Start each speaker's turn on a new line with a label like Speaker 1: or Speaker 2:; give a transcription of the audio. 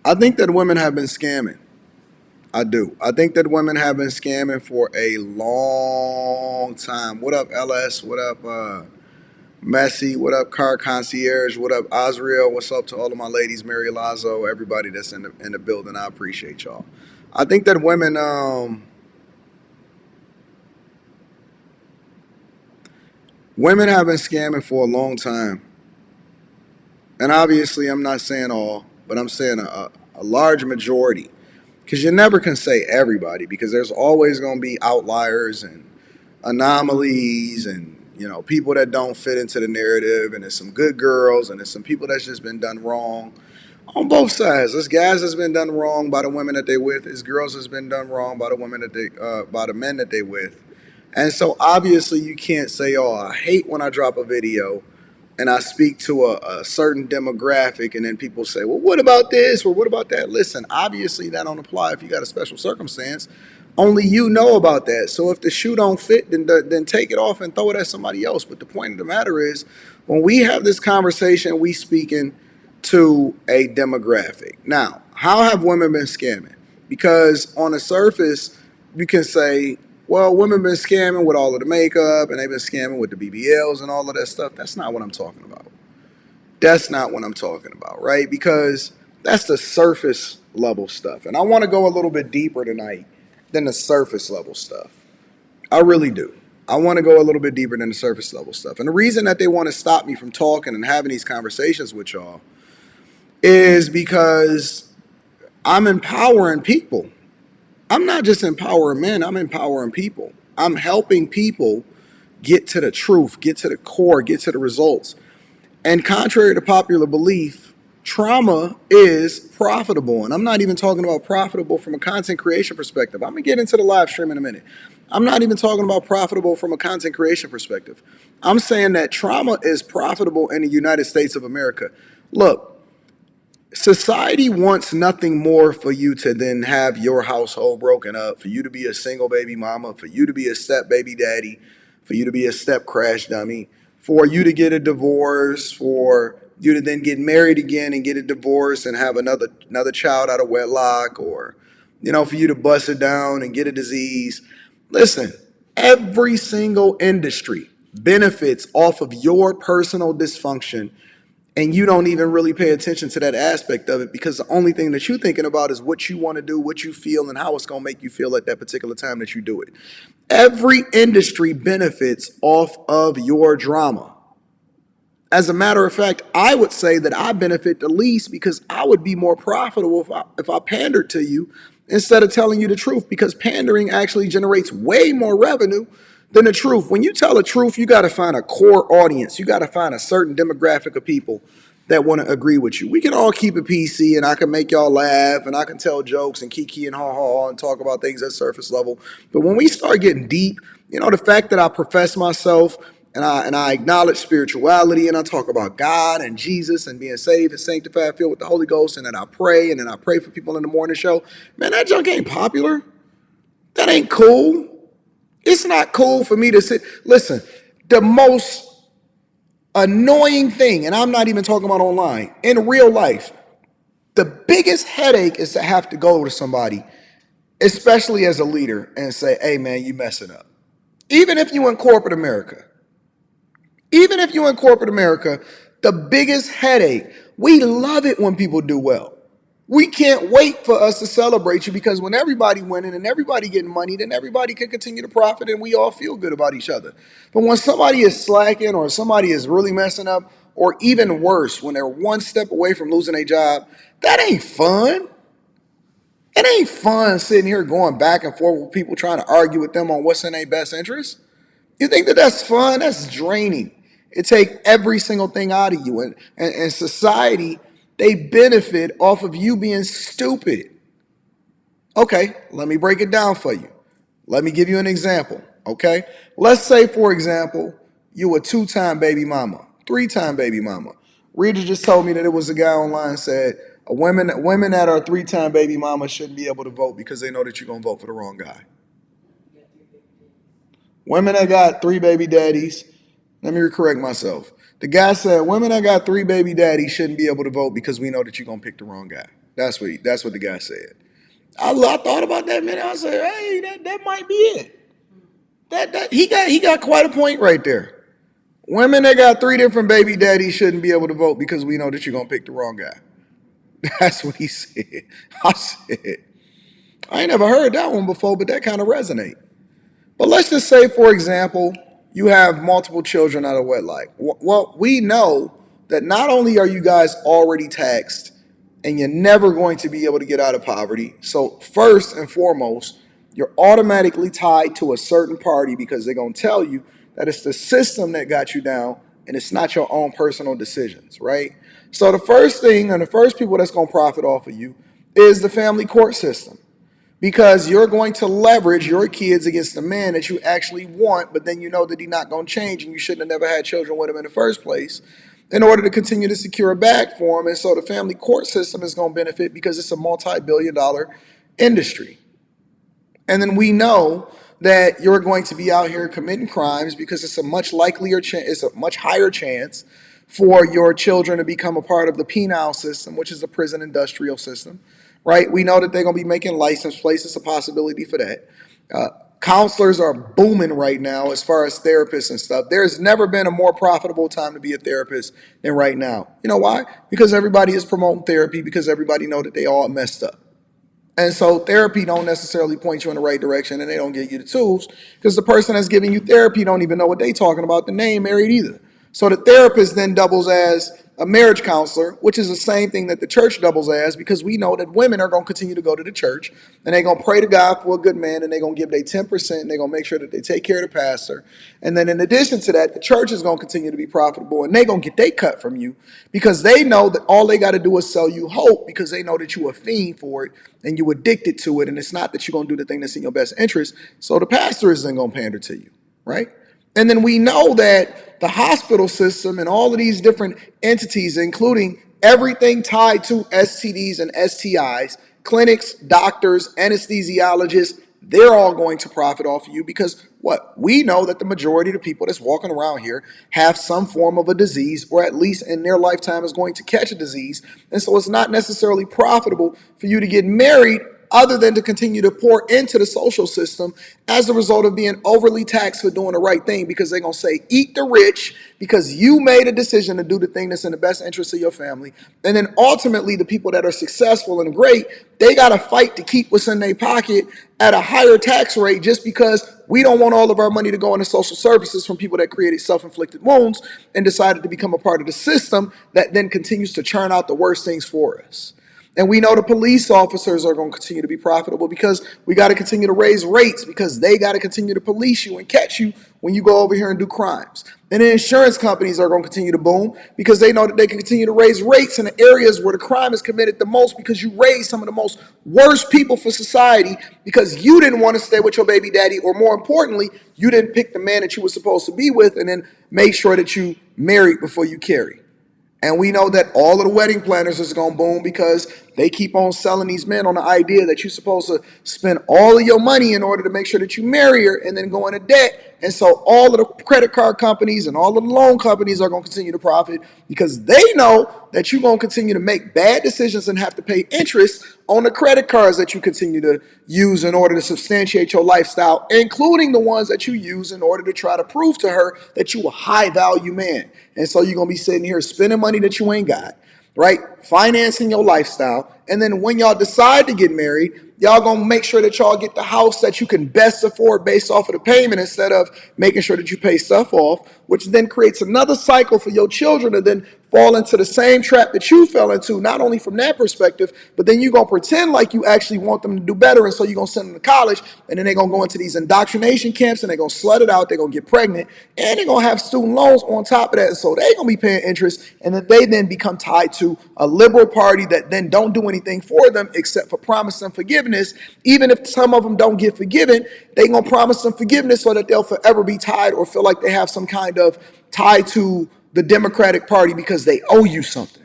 Speaker 1: I think that women have been scamming. I do. I think that women have been scamming for a long time. What up, LS? What up, Messi? What up, Car Concierge? What up, Osriel? What's up to all of my ladies, Mary Lazo, everybody that's in the building? I appreciate y'all. I think that women have been scamming for a long time, and obviously, I'm not saying all, but I'm saying a large majority. Because you never can say everybody, because there's always going to be outliers and anomalies and people that don't fit into the narrative, and there's some good girls and there's some people that's just been done wrong on both sides. There's guys that's been done wrong by the women that they with. There's girls that's been done wrong by the women that they by the men that they with. And so obviously you can't say, oh, I hate when I drop a video and I speak to a certain demographic, and then people say, well, what about this or what about that? Listen, obviously that don't apply if you got a special circumstance. Only you know about that. So if the shoe don't fit, then take it off and throw it at somebody else. But the point of the matter is, when we have this conversation, we speaking to a demographic. Now, how have women been scamming? Because on the surface, you can say, well, women been scamming with all of the makeup and they've been scamming with the BBLs and all of that stuff. That's not what I'm talking about. That's not what I'm talking about, right? Because that's the surface level stuff. And I want to go a little bit deeper tonight than the surface level stuff. I really do. I want to go a little bit deeper than the surface level stuff. And the reason that they want to stop me from talking and having these conversations with y'all is because I'm empowering people. I'm not just empowering men, I'm empowering people. I'm helping people get to the truth, get to the core, get to the results. And contrary to popular belief, trauma is profitable. And I'm not even talking about profitable from a content creation perspective. I'm going to get into the live stream in a minute. I'm not even talking about profitable from a content creation perspective. I'm saying that trauma is profitable in the United States of America. Look, society wants nothing more for you to then have your household broken up, for you to be a single baby mama, for you to be a step baby daddy, for you to be a step crash dummy, for you to get a divorce, for you to then get married again and get a divorce and have another child out of wedlock, or for you to bust it down and get a disease. Listen, every single industry benefits off of your personal dysfunction, and you don't even really pay attention to that aspect of it, because the only thing that you're thinking about is what you want to do, what you feel, and how it's going to make you feel at that particular time that you do it. Every industry benefits off of your drama. As a matter of fact, I would say that I benefit the least, because I would be more profitable if I pandered to you instead of telling you the truth, because pandering actually generates way more revenue than the truth. When you tell the truth, you got to find a core audience. You got to find a certain demographic of people that want to agree with you. We can all keep it PC, and I can make y'all laugh, and I can tell jokes and kiki and ha ha and talk about things at surface level. But when we start getting deep, the fact that I profess myself and I acknowledge spirituality, and I talk about God and Jesus and being saved and sanctified, filled with the Holy Ghost, and then I pray, and then I pray for people in the morning show. Man, that junk ain't popular. That ain't cool. It's not cool for me to sit. Listen, the most annoying thing, and I'm not even talking about online, in real life, the biggest headache is to have to go to somebody, especially as a leader, and say, hey man, you messing up. Even if you in corporate America, the biggest headache, we love it when people do well. We can't wait for us to celebrate you, because when everybody winning and everybody getting money, then everybody can continue to profit and we all feel good about each other. But when somebody is slacking, or somebody is really messing up, or even worse, when they're one step away from losing a job, that ain't fun. It ain't fun sitting here going back and forth with people, trying to argue with them on what's in their best interest. You think that that's fun? That's draining. It takes every single thing out of you. And society, they benefit off of you being stupid. Okay, let me break it down for you. Let me give you an example, okay? Let's say, for example, you a two-time baby mama, three-time baby mama. Rita just told me that it was a guy online said, women that are three-time baby mamas shouldn't be able to vote because they know that you're going to vote for the wrong guy. Women that got three baby daddies, let me correct myself. The guy said women that got three baby daddies shouldn't be able to vote because we know that you're going to pick the wrong guy. That's what the guy said. I thought about that, man. I said, hey, that might be it. That he got quite a point right there. Women that got 3 different baby daddies shouldn't be able to vote because we know that you're gonna pick the wrong guy. That's what he said. I said, I ain't never heard that one before, but that kind of resonate. But let's just say, for example, you have multiple children out of wedlock. Well, we know that not only are you guys already taxed and you're never going to be able to get out of poverty. So first and foremost, you're automatically tied to a certain party because they're going to tell you that it's the system that got you down and it's not your own personal decisions, right? So the first thing and the first people that's going to profit off of you is the family court system, because you're going to leverage your kids against the man that you actually want, but then you know that he's not going to change and you shouldn't have never had children with him in the first place in order to continue to secure a bag for him. And so the family court system is going to benefit because it's a multi-billion-dollar industry. And then we know that you're going to be out here committing crimes because it's a much likelier chance, it's a much higher chance for your children to become a part of the penal system, which is the prison industrial system, right? We know that they're going to be making license plates. It's a possibility for that. Counselors are booming right now as far as therapists and stuff. There's never been a more profitable time to be a therapist than right now. You know why? Because everybody is promoting therapy, because everybody know that they all messed up. And so therapy don't necessarily point you in the right direction, and they don't get you the tools because the person that's giving you therapy don't even know what they talking about. The name married either. So the therapist then doubles as a marriage counselor, which is the same thing that the church doubles as, because we know that women are going to continue to go to the church and they're going to pray to God for a good man, and they're going to give their 10%, and they're going to make sure that they take care of the pastor. And then in addition to that, the church is going to continue to be profitable, and they're going to get their cut from you because they know that all they got to do is sell you hope, because they know that you a fiend for it and you addicted to it, and it's not that you're going to do the thing that's in your best interest. So the pastor isn't going to pander to you, right? And then we know that the hospital system and all of these different entities, including everything tied to STDs and STIs, clinics, doctors, anesthesiologists, they're all going to profit off of you because what? We know that the majority of the people that's walking around here have some form of a disease, or at least in their lifetime is going to catch a disease. And so it's not necessarily profitable for you to get married other than to continue to pour into the social system as a result of being overly taxed for doing the right thing, because they're going to say, eat the rich, because you made a decision to do the thing that's in the best interest of your family. And then ultimately, the people that are successful and great, they got to fight to keep what's in their pocket at a higher tax rate just because we don't want all of our money to go into social services from people that created self-inflicted wounds and decided to become a part of the system that then continues to churn out the worst things for us. And we know the police officers are going to continue to be profitable because we got to continue to raise rates, because they got to continue to police you and catch you when you go over here and do crimes. And the insurance companies are going to continue to boom because they know that they can continue to raise rates in the areas where the crime is committed the most, because you raise some of the most worst people for society because you didn't want to stay with your baby daddy, or more importantly, you didn't pick the man that you were supposed to be with and then make sure that you married before you carry. And we know that all of the wedding planners is going to boom because they keep on selling these men on the idea that you're supposed to spend all of your money in order to make sure that you marry her and then go into debt. And so all of the credit card companies and all of the loan companies are going to continue to profit because they know that you're going to continue to make bad decisions and have to pay interest on the credit cards that you continue to use in order to substantiate your lifestyle, including the ones that you use in order to try to prove to her that you're a high value man. And so you're going to be sitting here spending money that you ain't got, right? Financing your lifestyle. And then when y'all decide to get married, y'all gonna make sure that y'all get the house that you can best afford based off of the payment, instead of making sure that you pay stuff off, which then creates another cycle for your children to then fall into the same trap that you fell into, not only from that perspective, but then you're gonna pretend like you actually want them to do better, and so you're gonna send them to college, and then they're gonna go into these indoctrination camps, and they're gonna slut it out, they're gonna get pregnant, and they're gonna have student loans on top of that, and so they're gonna be paying interest, and then they then become tied to a liberal party that then don't do anything for them except for promise them forgiveness. Even if some of them don't get forgiven, they gonna promise them forgiveness so that they'll forever be tied or feel like they have some kind of tie to the Democratic Party because they owe you something.